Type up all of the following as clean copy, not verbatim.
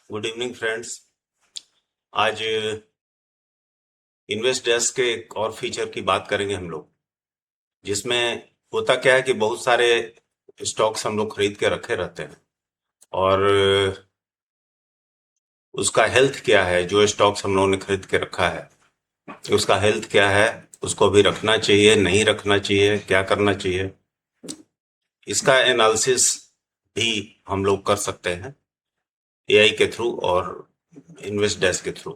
Good evening friends. आज invest desk के एक और फीचर की बात करेंगे हम लोग, जिसमें होता क्या है कि बहुत सारे स्टॉक्स हम लोग खरीद के रखे रहते हैं और उसका हेल्थ क्या है। जो स्टॉक्स हम लोगों ने खरीद के रखा है उसका हेल्थ क्या है, उसको अभी रखना चाहिए नहीं रखना चाहिए, क्या करना चाहिए, इसका एनालिसिस भी हम लोग कर सकते हैं एआई के थ्रू और इन्वेस्ट डेस्क के थ्रू।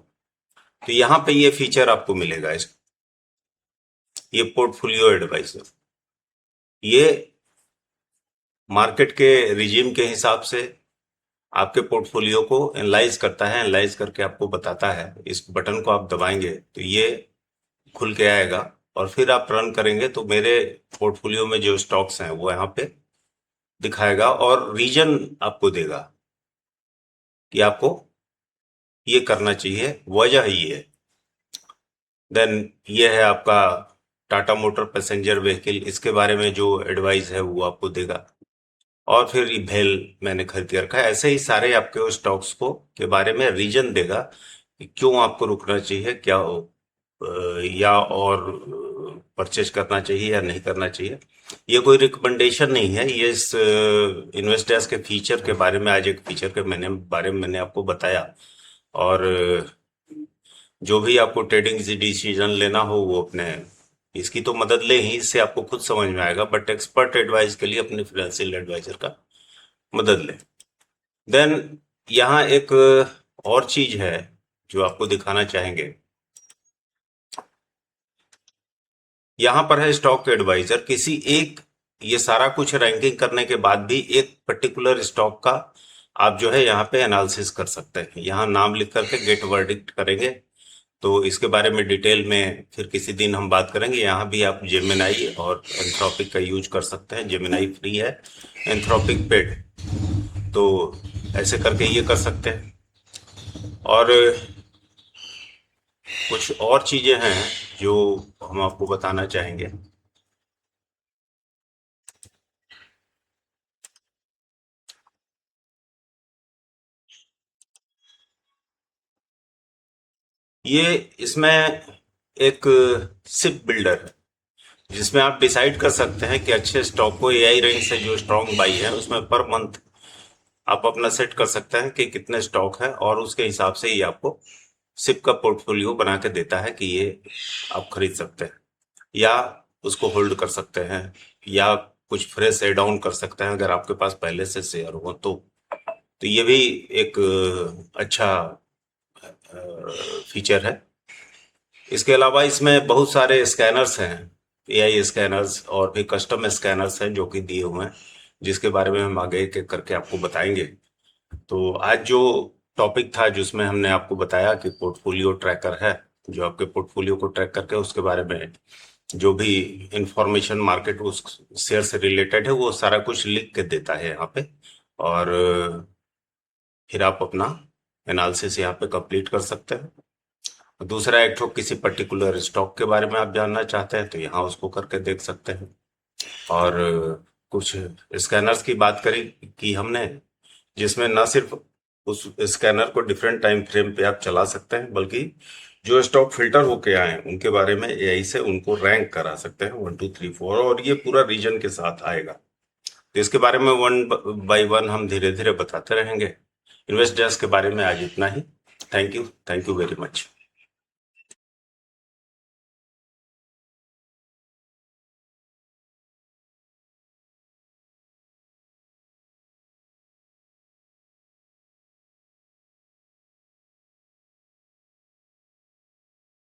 तो यहाँ पे ये फीचर आपको मिलेगा, ये पोर्टफोलियो एडवाइजर। ये मार्केट के रिजीम के हिसाब से आपके पोर्टफोलियो को एनालाइज करता है, एनालाइज करके आपको बताता है। इस बटन को आप दबाएंगे तो ये खुल के आएगा और फिर आप रन करेंगे तो मेरे पोर्टफोलियो में जो स्टॉक्स हैं वो यहाँ पे दिखाएगा और रीजन आपको देगा कि आपको ये करना चाहिए, वजह ये है। देन ये है आपका टाटा मोटर पैसेंजर व्हीकल, इसके बारे में जो एडवाइस है वो आपको देगा। और फिर ये भेल मैंने खरीद के रखा है। ऐसे ही सारे आपके स्टॉक्स को के बारे में रीजन देगा कि क्यों आपको रुकना चाहिए, क्या या और परचेज करना चाहिए या नहीं करना चाहिए। ये कोई रिकमेंडेशन नहीं है, ये इस इन्वेस्ट डेस्क के फीचर के बारे में, आज एक फीचर के बारे में मैंने आपको बताया। और जो भी आपको ट्रेडिंग डिसीजन लेना हो वो अपने इसकी तो मदद ले ही, इससे आपको खुद समझ में आएगा, बट एक्सपर्ट एडवाइस के लिए अपने फाइनेंशियल एडवाइजर का मदद लें। देन यहाँ एक और चीज है जो आपको दिखाना चाहेंगे। यहाँ पर है स्टॉक एडवाइजर। किसी एक, ये सारा कुछ रैंकिंग करने के बाद भी एक पर्टिकुलर स्टॉक का आप जो है यहाँ पे एनालिसिस कर सकते हैं। यहाँ नाम लिख करके गेट वर्डिक्ट करेंगे तो इसके बारे में डिटेल में फिर किसी दिन हम बात करेंगे। यहाँ भी आप जेमिनाई और एंथ्रोपिक का यूज कर सकते हैं। जेमिनाई फ्री है, एंथ्रोपिक पेड, तो ऐसे करके ये कर सकते हैं। और कुछ और चीजें हैं जो हम आपको बताना चाहेंगे। ये इसमें एक सिप बिल्डर है जिसमें आप डिसाइड कर सकते हैं कि अच्छे स्टॉक को एआई रैंक से जो स्ट्रॉन्ग बाई है उसमें पर मंथ आप अपना सेट कर सकते हैं कि कितने स्टॉक है और उसके हिसाब से ये आपको सिप का पोर्टफोलियो बना के देता है कि ये आप खरीद सकते हैं या उसको होल्ड कर सकते हैं या कुछ फ्रेश एड ऑन कर सकते हैं अगर आपके पास पहले से शेयर हो तो ये भी एक अच्छा फीचर है। इसके अलावा इसमें बहुत सारे स्कैनर्स हैं, एआई स्कैनर्स और भी कस्टम स्कैनर्स हैं जो कि दिए हुए हैं, जिसके बारे में हम आगे एक एक करके आपको बताएंगे। तो आज जो टॉपिक था जिसमें हमने आपको बताया कि पोर्टफोलियो ट्रैकर है, जो आपके पोर्टफोलियो को ट्रैक करके उसके बारे में जो भी इंफॉर्मेशन मार्केट उस शेयर से रिलेटेड है वो सारा कुछ लिख के देता है यहाँ पे। और फिर आप अपना एनालिसिस यहाँ पे कंप्लीट कर सकते हैं। दूसरा, एक ठो किसी पर्टिकुलर स्टॉक के बारे में आप जानना चाहते हैं तो यहाँ उसको करके देख सकते हैं। और कुछ स्कैनर्स की बात करी कि हमने, जिसमें ना सिर्फ उस स्कैनर को डिफरेंट टाइम फ्रेम पे आप चला सकते हैं, बल्कि जो स्टॉक फिल्टर होके आए हैं उनके बारे में एआई से उनको रैंक करा सकते हैं 1 2 3 4, और ये पूरा रीजन के साथ आएगा। तो इसके बारे में वन बाय वन हम धीरे धीरे बताते रहेंगे। इन्वेस्ट डेस्क के बारे में आज इतना ही। Thank you very much.